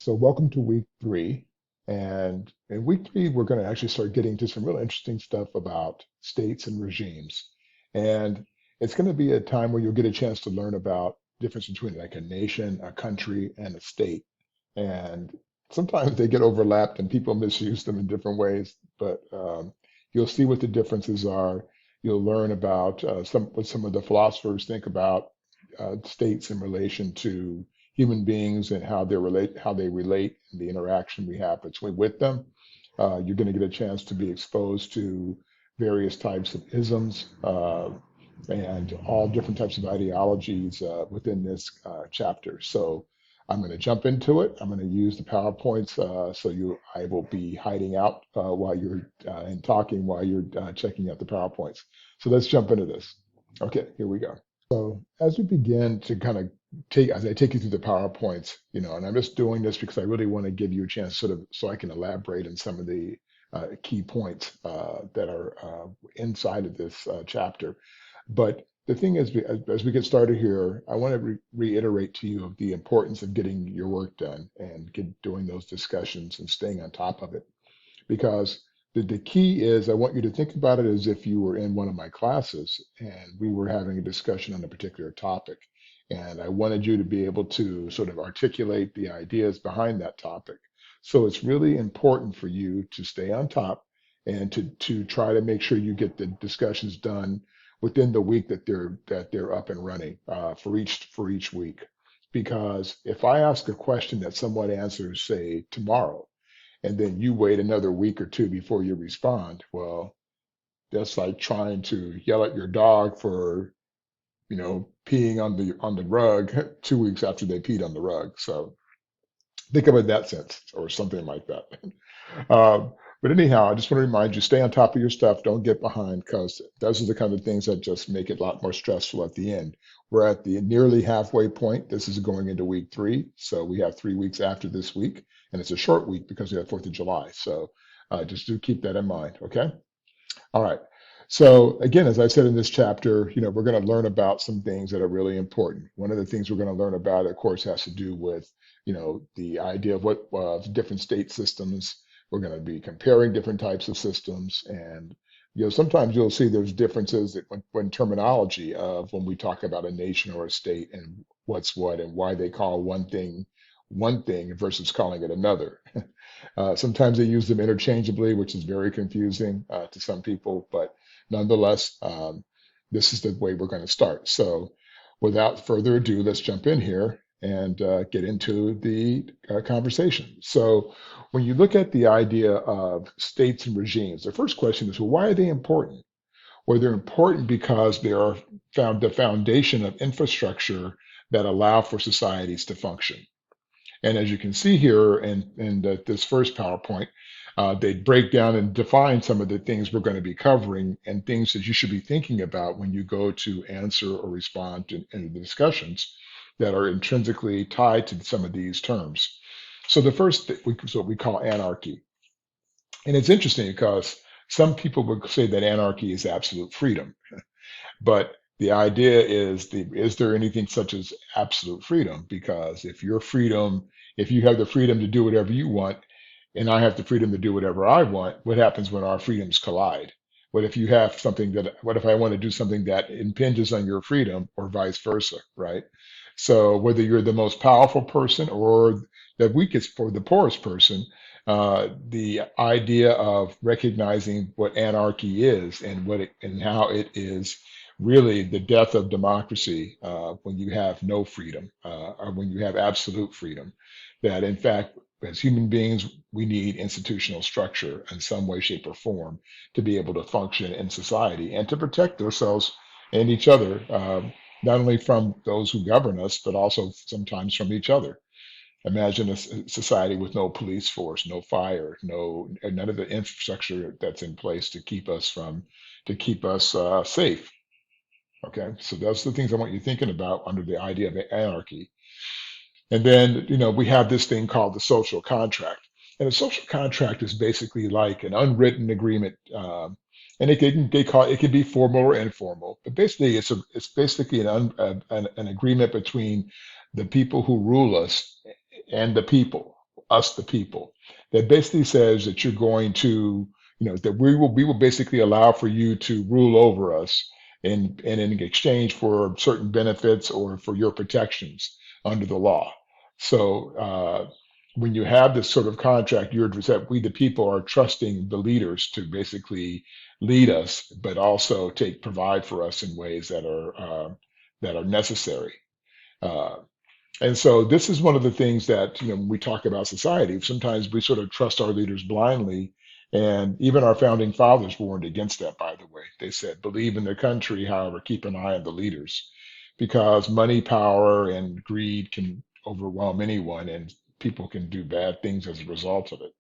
So, welcome to week three. And in week three, we're going to actually start getting to some really interesting stuff about states and regimes. And it's going to be a time where you'll get a chance to learn about difference between like a nation, a country, and a state. And sometimes they get overlapped and people misuse them in different ways, but you'll see what the differences are. You'll learn about what some of the philosophers think about states in relation to human beings and how they relate, and the interaction we have between with them. You're going to get a chance to be exposed to various types of isms and all different types of ideologies within this chapter. So I'm going to jump into it. I'm going to use the PowerPoints, I will be hiding out while you're and talking while you're checking out the PowerPoints. So let's jump into this. Okay, here we go. So as we begin to kind of as I take you through the PowerPoints, and I'm just doing this because I really want to give you a chance sort of so I can elaborate on some of the key points that are inside of this chapter. But the thing is, as we get started here, I want to reiterate to you of the importance of getting your work done and doing those discussions and staying on top of it. Because the key is, I want you to think about it as if you were in one of my classes and we were having a discussion on a particular topic. And I wanted you to be able to sort of articulate the ideas behind that topic. So it's really important for you to stay on top and to try to make sure you get the discussions done within the week that they're up and running for each week. Because if I ask a question that someone answers, say tomorrow, and then you wait another week or two before you respond, well, that's like trying to yell at your dog for, peeing on the rug 2 weeks after they peed on the rug. So think of it in that sense, or something like that. But anyhow, I just want to remind you, stay on top of your stuff. Don't get behind, because those are the kind of things that just make it a lot more stressful at the end. We're at the nearly halfway point. This is going into week three. So we have 3 weeks after this week, and it's a short week because we have 4th of July. So just do keep that in mind. Okay. All right. So again, as I said in this chapter, we're going to learn about some things that are really important. One of the things we're going to learn about, of course, has to do with, the idea of what different state systems. We're going to be comparing different types of systems, and sometimes you'll see there's differences when terminology of when we talk about a nation or a state and what's what and why they call one thing versus calling it another. Sometimes they use them interchangeably, which is very confusing to some people, but nonetheless, this is the way we're going to start. So without further ado, let's jump in here and get into the conversation. So when you look at the idea of states and regimes, the first question is, well, why are they important? Well, they're important because they are the foundation of infrastructure that allow for societies to function. And as you can see here in this first PowerPoint, they break down and define some of the things we're going to be covering and things that you should be thinking about when you go to answer or respond to any of the discussions that are intrinsically tied to some of these terms. So the first is what we call anarchy. And it's interesting because some people would say that anarchy is absolute freedom. But the idea is there anything such as absolute freedom? Because if you have the freedom to do whatever you want, and I have the freedom to do whatever I want, what happens when our freedoms collide? What if I want to do something that impinges on your freedom or vice versa, right? So whether you're the most powerful person or the weakest or the poorest person, the idea of recognizing what anarchy is and and how it is really the death of democracy when you have no freedom or when you have absolute freedom. That in fact, as human beings, we need institutional structure in some way, shape, or form to be able to function in society and to protect ourselves and each other, not only from those who govern us, but also sometimes from each other. Imagine a society with no police force, no fire, none of the infrastructure that's in place to keep us safe. Okay, so those are the things I want you thinking about under the idea of anarchy. And then, we have this thing called the social contract. And a social contract is basically like an unwritten agreement. And it can be formal or informal, but basically it's basically an agreement between the people who rule us and the people. us the people, that basically says that you're going to, that we will basically allow for you to rule over us and in exchange for certain benefits or for your protections under the law. So when you have this sort of contract, you're that we the people are trusting the leaders to basically lead us, but also take provide for us in ways that are necessary. Uh, and so this is one of the things that, when we talk about society, sometimes we sort of trust our leaders blindly. And even our founding fathers warned against that, by the way. They said, believe in the country, however, keep an eye on the leaders, because money, power, and greed can overwhelm anyone, and people can do bad things as a result of it.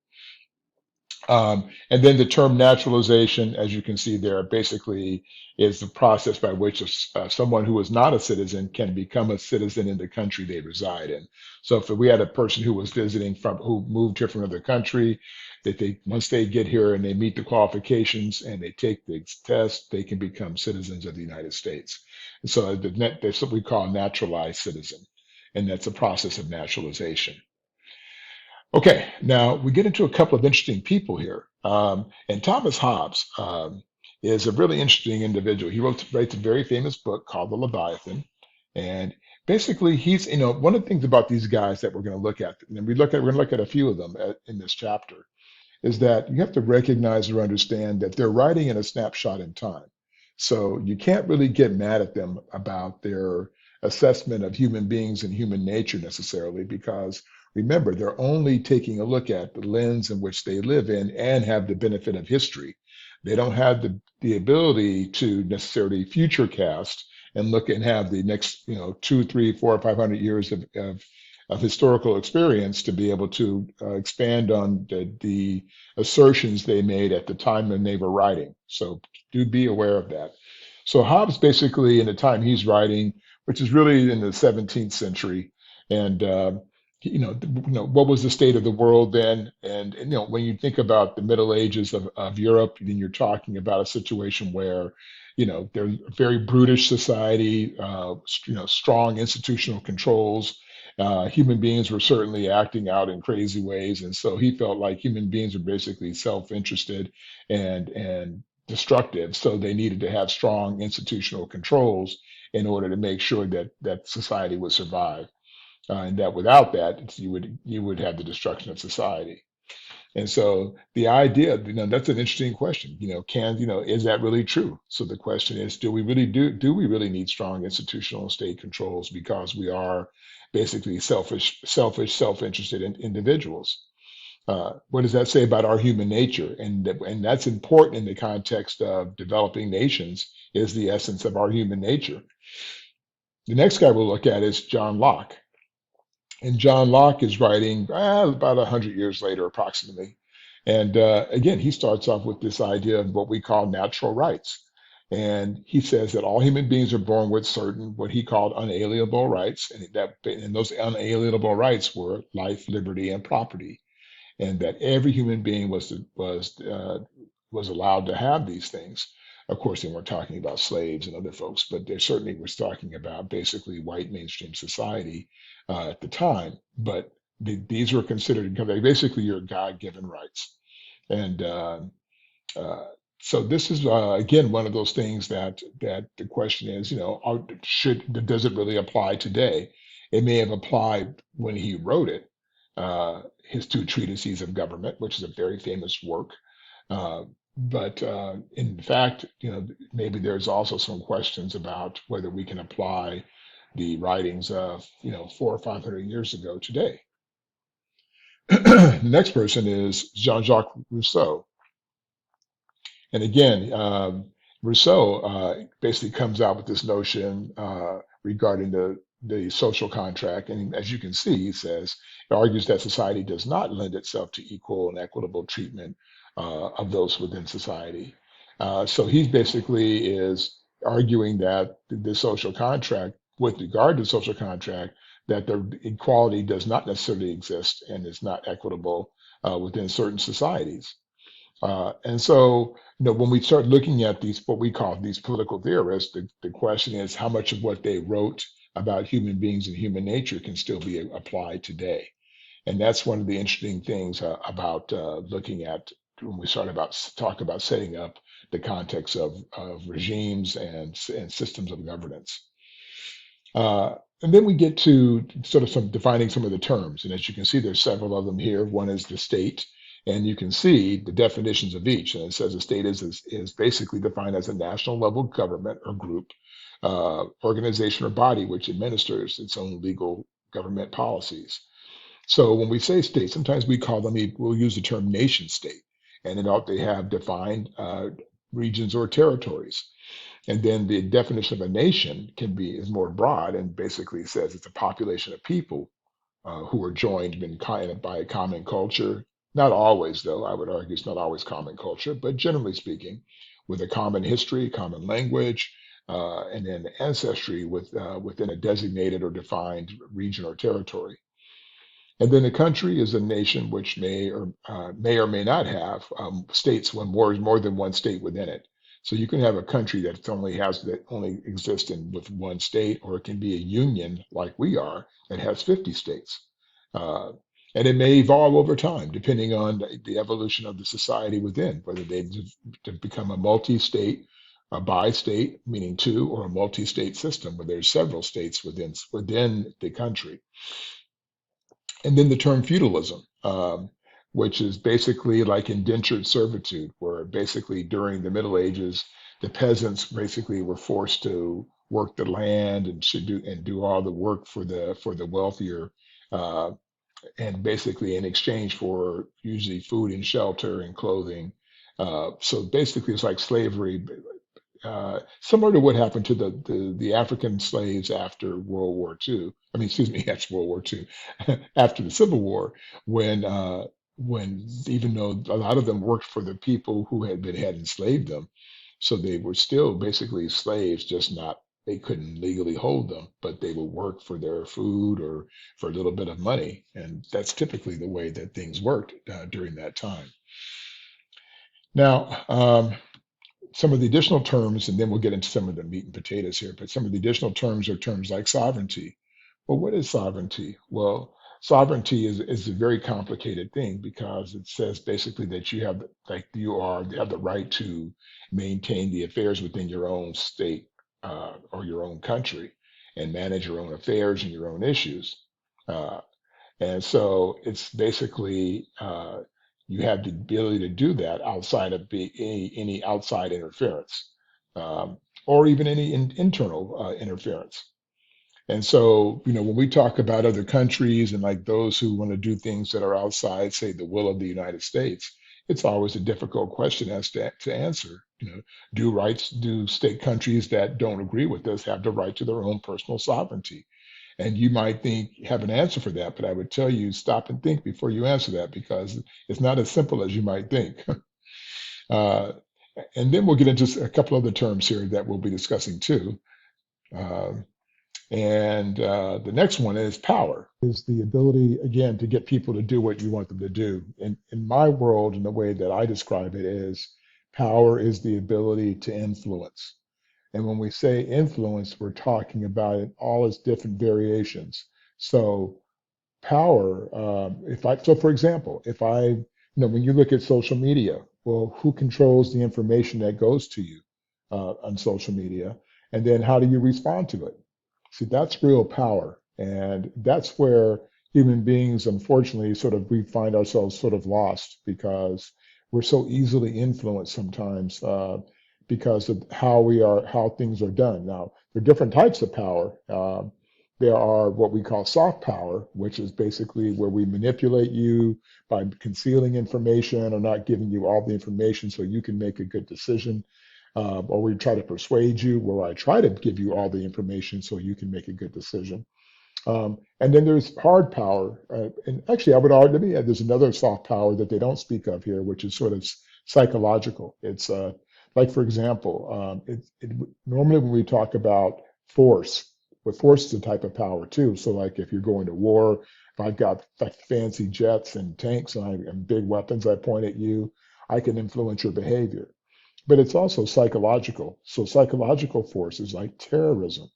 And then the term naturalization, as you can see there, basically is the process by which someone who is not a citizen can become a citizen in the country they reside in. So if we had a person who was visiting who moved here from another country, that they once they get here and they meet the qualifications and they take the test, they can become citizens of the United States. And so that's what we call a naturalized citizen, and that's a process of naturalization. Okay, now we get into a couple of interesting people here. And Thomas Hobbes is a really interesting individual. He writes a very famous book called The Leviathan. And basically, one of the things about these guys that we're going to look at, and we're going to look at a few of them in this chapter, is that you have to recognize or understand that they're writing in a snapshot in time. So you can't really get mad at them about their assessment of human beings and human nature necessarily, because remember, they're only taking a look at the lens in which they live in and have the benefit of history. They don't have the ability to necessarily future cast and look and have the next, 2, 3, 4, 500 years of historical experience to be able to expand on the assertions they made at the time when they were writing. So do be aware of that. So Hobbes basically, in the time he's writing, which is really in the 17th century, and what was the state of the world then? And when you think about the Middle Ages of Europe, then you're talking about a situation where, there's a very brutish society, strong institutional controls. Human beings were certainly acting out in crazy ways, and so he felt like human beings were basically self-interested and destructive. So they needed to have strong institutional controls in order to make sure that society would survive, and that without that, you would have the destruction of society. And so the idea, that's an interesting question. Is that really true? So the question is, do we really need strong institutional and state controls because we are basically self-interested individuals? What does that say about our human nature? And that's important in the context of developing nations, is the essence of our human nature. The next guy we'll look at is John Locke. And John Locke is writing about 100 years later, approximately. And again, he starts off with this idea of what we call natural rights. And he says that all human beings are born with certain, what he called unalienable rights. And those unalienable rights were life, liberty, and property. And that every human being was allowed to have these things. Of course, they weren't talking about slaves and other folks, but they certainly was talking about basically white mainstream society at the time. But these were considered basically your God-given rights. And uh, so this is again one of those things that the question is, does it really apply today? It may have applied when he wrote it, his two treatises of government, which is a very famous work. Uh, but in fact, maybe there's also some questions about whether we can apply the writings of 400 or 500 years ago today. The next person is Jean-Jacques Rousseau. And again, Rousseau basically comes out with this notion regarding the social contract. And as you can see, he says, he argues that society does not lend itself to equal and equitable treatment of those within society. So he basically is arguing that the social contract, with regard to social contract, that the equality does not necessarily exist and is not equitable within certain societies. And so, when we start looking at these, what we call these political theorists, the question is how much of what they wrote about human beings and human nature can still be applied today. And that's one of the interesting things about looking at when we start about talk about setting up the context of regimes and systems of governance. And then we get to sort of some defining some of the terms. And as you can see, there's several of them here. One is the state, and you can see the definitions of each. And it says a state is basically defined as a national level government or group, organization or body which administers its own legal government policies. So when we say state, sometimes we call them, we'll use the term nation state, and they have defined regions or territories. And then the definition of a nation is more broad and basically says it's a population of people who are joined by a common culture. Not always, though. I would argue it's not always common culture, but generally speaking, with a common history, common language, and then ancestry within a designated or defined region or territory. And then a country is a nation which may or may not have states when more than one state within it. So you can have a country that only exists with one state, or it can be a union like we are that has 50 states. Uh, and it may evolve over time, depending on the evolution of the society within, whether to become a multi-state, a bi-state, meaning two, or a multi-state system where there's several states within the country. And then the term feudalism, which is basically like indentured servitude, where basically during the Middle Ages, the peasants basically were forced to work the land and should do all the work for the wealthier, uh, and basically in exchange for usually food and shelter and clothing. So basically, it's like slavery, similar to what happened to the African slaves after World War II. I mean, excuse me, after World War II, after the Civil War, when when even though a lot of them worked for the people who had enslaved them, so they were still basically slaves, just not they couldn't legally hold them, but they would work for their food or for a little bit of money, and that's typically the way that things worked during that time. Now, some of the additional terms, and then we'll get into some of the meat and potatoes here, but some of the additional terms are terms like sovereignty. Well, what is sovereignty? Well, sovereignty is a very complicated thing because it says basically that you have the right to maintain the affairs within your own state or your own country and manage your own affairs and your own issues. Uh, and so it's basically you have the ability to do that outside of any outside interference, um, or even any internal interference. And so, when we talk about other countries and like those who want to do things that are outside, say, the will of the United States, it's always a difficult question as to answer. Do state countries that don't agree with us have the right to their own personal sovereignty? And you might have an answer for that, but I would tell you stop and think before you answer that because it's not as simple as you might think. uh, and then we'll get into a couple other terms here that we'll be discussing too. Um, and the next one is power, is the ability, again, to get people to do what you want them to do. In my world, and the way that I describe it is power is the ability to influence. And when we say influence, we're talking about it all its different variations. So power, so for example, when you look at social media, well, who controls the information that goes to you on social media? And then how do you respond to it? See, that's real power. And that's where human beings, unfortunately, we find ourselves sort of lost because we're so easily influenced sometimes because of how things are done. Now, there are different types of power. There are what we call soft power, which is basically where we manipulate you by concealing information or not giving you all the information so you can make a good decision. Or we try to persuade you, where I try to give you all the information so you can make a good decision. And then there's hard power. And actually, I would argue, there's another soft power that they don't speak of here, which is sort of psychological. It's like, for example, normally when we talk about force, but force is a type of power too. So, like if you're going to war, if I've got like fancy jets and tanks and big weapons I point at you, I can influence your behavior. But it's also psychological. So, psychological forces like terrorism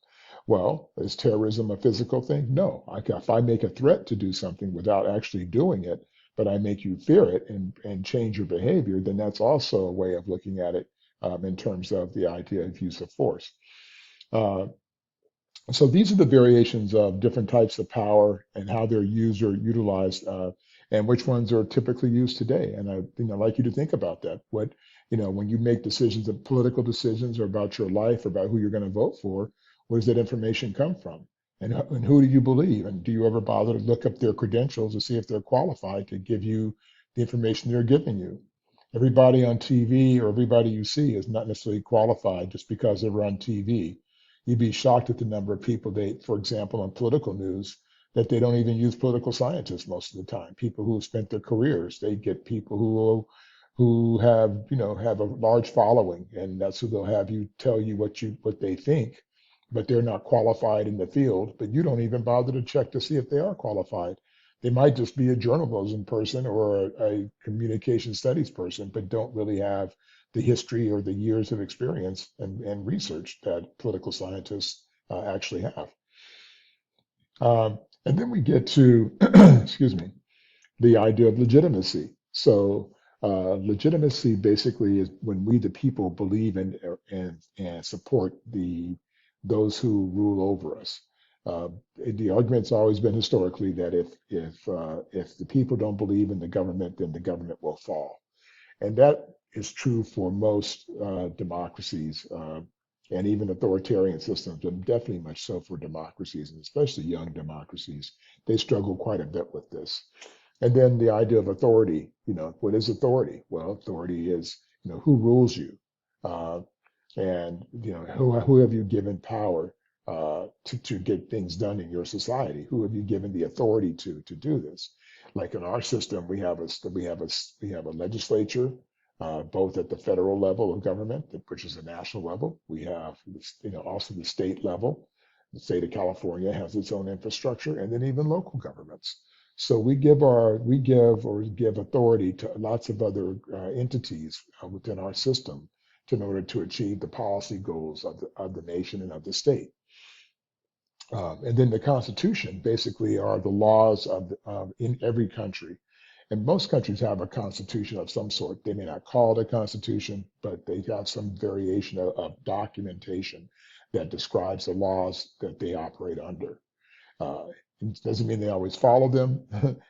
Well, is terrorism a physical thing? No. If I make a threat to do something without actually doing it, but I make you fear it and change your behavior, then that's also a way of looking at it in terms of the idea of use of force. Uh, so these are the variations of different types of power and how they're used or utilized, and which ones are typically used today. And I'd like you to think about that. When you make decisions, political decisions, or about your life, or about who you're going to vote for, where does that information come from? And who do you believe? And do you ever bother to look up their credentials to see if they're qualified to give you the information they're giving you? Everybody on TV or everybody you see is not necessarily qualified just because they were on TV. You'd be shocked at the number of people for example, on political news, that they don't even use political scientists most of the time. People who have spent their careers, they get people who have a large following, and that's who they'll have you tell you what they think, but they're not qualified in the field. But you don't even bother to check to see if they are qualified. They might just be a journalism person or a communication studies person, but don't really have the history or the years of experience and research that political scientists actually have. And then we get to, excuse me, the idea of legitimacy. So legitimacy basically is when we, the people, believe in and support those who rule over us. Uh, the argument's always been historically that if the people don't believe in the government, then the government will fall. And that is true for most democracies and even authoritarian systems, but definitely much so for democracies, and especially young democracies. They struggle quite a bit with this. And then the idea of authority, what is authority? Well, authority is, who rules you? Uh, and, who have you given power to get things done in your society? Who have you given the authority to do this? Like in our system, we have a legislature, both at the federal level of government, which is the national level. We have, also the state level. The state of California has its own infrastructure, and then even local governments. So we give authority to lots of other entities within our system in order to achieve the policy goals of the nation and of the state. And then the Constitution basically are the laws in every country. And most countries have a constitution of some sort. They may not call it a constitution, but they have some variation of documentation that describes the laws that they operate under. Uh, it doesn't mean they always follow them.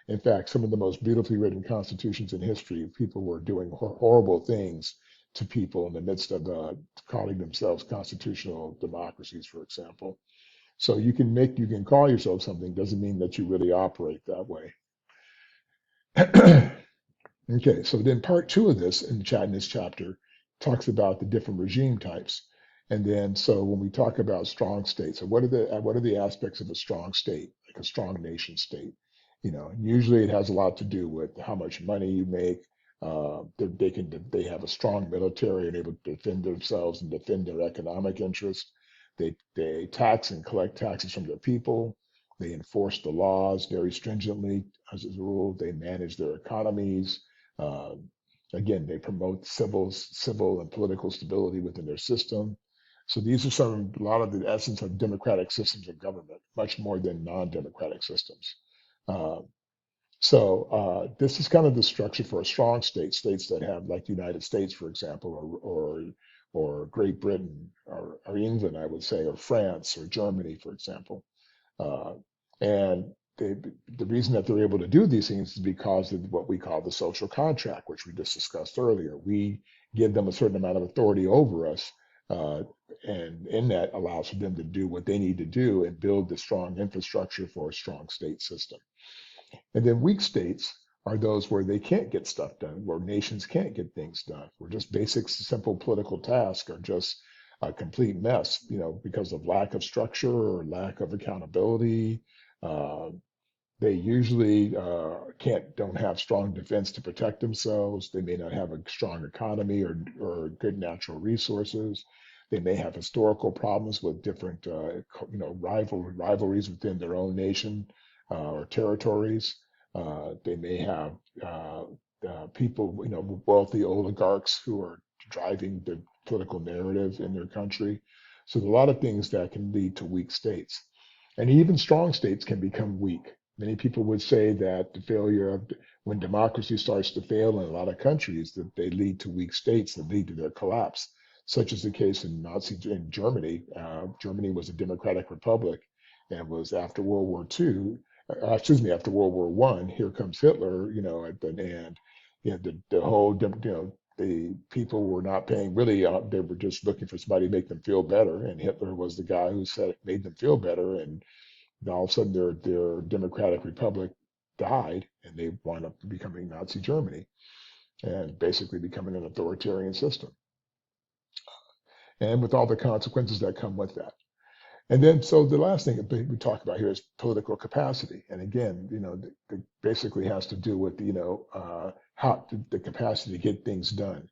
In fact, some of the most beautifully written constitutions in history, people were doing horrible things to people in the midst of calling themselves constitutional democracies, for example. So you can call yourself something, doesn't mean that you really operate that way. Okay, so then part two of this in this chapter talks about the different regime types. And then so when we talk about strong states, so what are the aspects of a strong state, like a strong nation state? Usually it has a lot to do with how much money you make. They have a strong military and able to defend themselves and defend their economic interests. They tax and collect taxes from their people. They enforce the laws very stringently as a rule. They manage their economies. Uh, Again, they promote civil and political stability within their system. So these are a lot of the essence of democratic systems of government, much more than non-democratic systems. Uh, so this is kind of the structure for a strong state, states that have, like the United States, for example, or Great Britain, or England, I would say, or France, or Germany, for example. Uh, and the reason that they're able to do these things is because of what we call the social contract, which we just discussed earlier. We give them a certain amount of authority over us, uh, and in that allows for them to do what they need to do and build the strong infrastructure for a strong state system. And then weak states are those where they can't get stuff done, where nations can't get things done, where just basic, simple political tasks are just a complete mess, because of lack of structure or lack of accountability. Uh, they usually don't have strong defense to protect themselves. They may not have a strong economy or good natural resources. They may have historical problems with different, rivalries within their own nation or territories. They may have people, wealthy oligarchs who are driving the political narrative in their country. So there are a lot of things that can lead to weak states. And even strong states can become weak. Many people would say that the failure of when democracy starts to fail in a lot of countries, that they lead to weak states that lead to their collapse, such as the case in Germany. Germany was a democratic republic and was after World War II, excuse me, after World War One. Here comes Hitler, at the end. The whole, the people were not paying really, they were just looking for somebody to make them feel better. And Hitler was the guy who said it made them feel better. And all of a sudden their democratic republic died and they wound up becoming Nazi Germany and basically becoming an authoritarian system. And with all the consequences that come with that. And then, so the last thing that we talk about here is political capacity. And again, basically has to do with, how the capacity to get things done.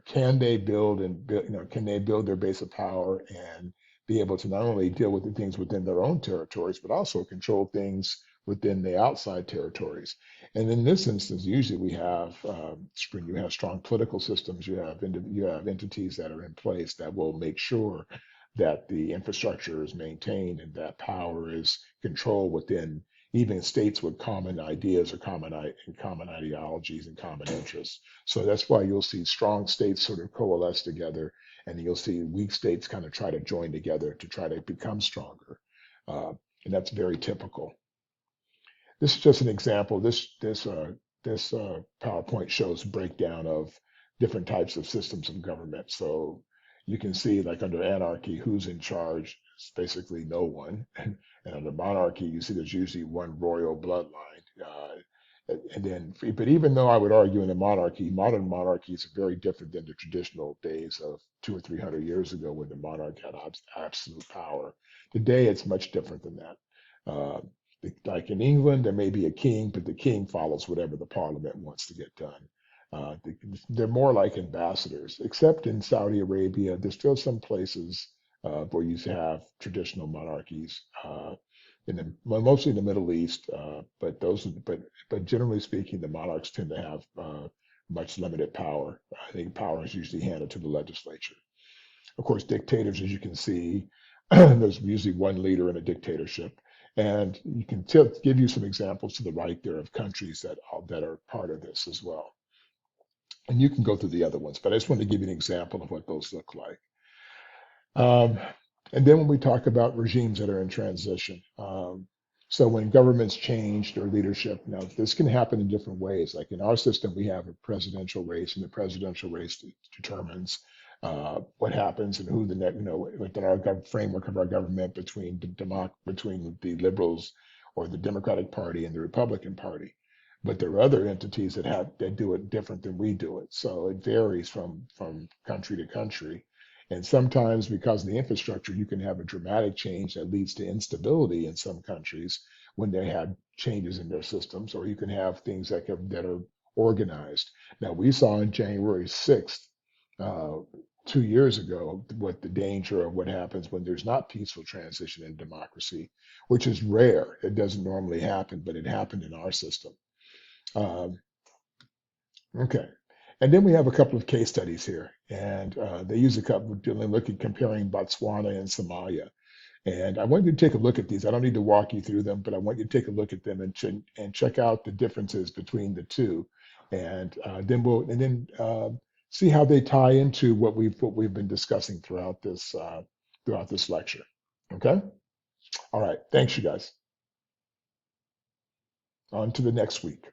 Can they build and build, can they build their base of power and be able to not only deal with the things within their own territories, but also control things within the outside territories. And in this instance, usually we have, you have strong political systems, you have entities that are in place that will make sure that the infrastructure is maintained and that power is controlled within even states with common ideas or common ideologies and common interests. So that's why you'll see strong states sort of coalesce together, and you'll see weak states kind of try to join together to try to become stronger. And that's very typical. This is just an example. This PowerPoint shows breakdown of different types of systems of government. So you can see, like under anarchy, who's in charge? It's basically no one. And under monarchy, you see there's usually one royal bloodline. And then, but even though I would argue in the monarchy, modern monarchies are very different than the traditional days of 200 or 300 years ago when the monarch had absolute power. Today, it's much different than that. Uh, like in England, there may be a king, but the king follows whatever the parliament wants to get done. Uh, they're more like ambassadors, except in Saudi Arabia. There's still some places where you have traditional monarchies, mostly in the Middle East. But generally speaking, the monarchs tend to have much limited power. I think power is usually handed to the legislature. Of course, dictators, as you can see, there's usually one leader in a dictatorship. And you can give you some examples to the right there of countries that are part of this as well. And you can go through the other ones, but I just wanted to give you an example of what those look like. Um, and then when we talk about regimes that are in transition, so when governments change their leadership, now this can happen in different ways. Like in our system, we have a presidential race, and the presidential race determines what happens and who the next, within our framework of our government between the liberals or the Democratic Party and the Republican Party. But there are other entities that do it different than we do it. So it varies from country to country. And sometimes because of the infrastructure, you can have a dramatic change that leads to instability in some countries when they have changes in their systems, or you can have things that are organized. Now, we saw on January 6th, 2 years ago, what the danger of what happens when there's not peaceful transition in democracy, which is rare. It doesn't normally happen, but it happened in our system. Um, okay. And then we have a couple of case studies here, and they use a couple look at comparing Botswana and Somalia. And I want you to take a look at these. I don't need to walk you through them, but I want you to take a look at them and check out the differences between the two, and then see how they tie into what we've been discussing throughout this lecture. Okay. All right. Thanks, you guys. On to the next week.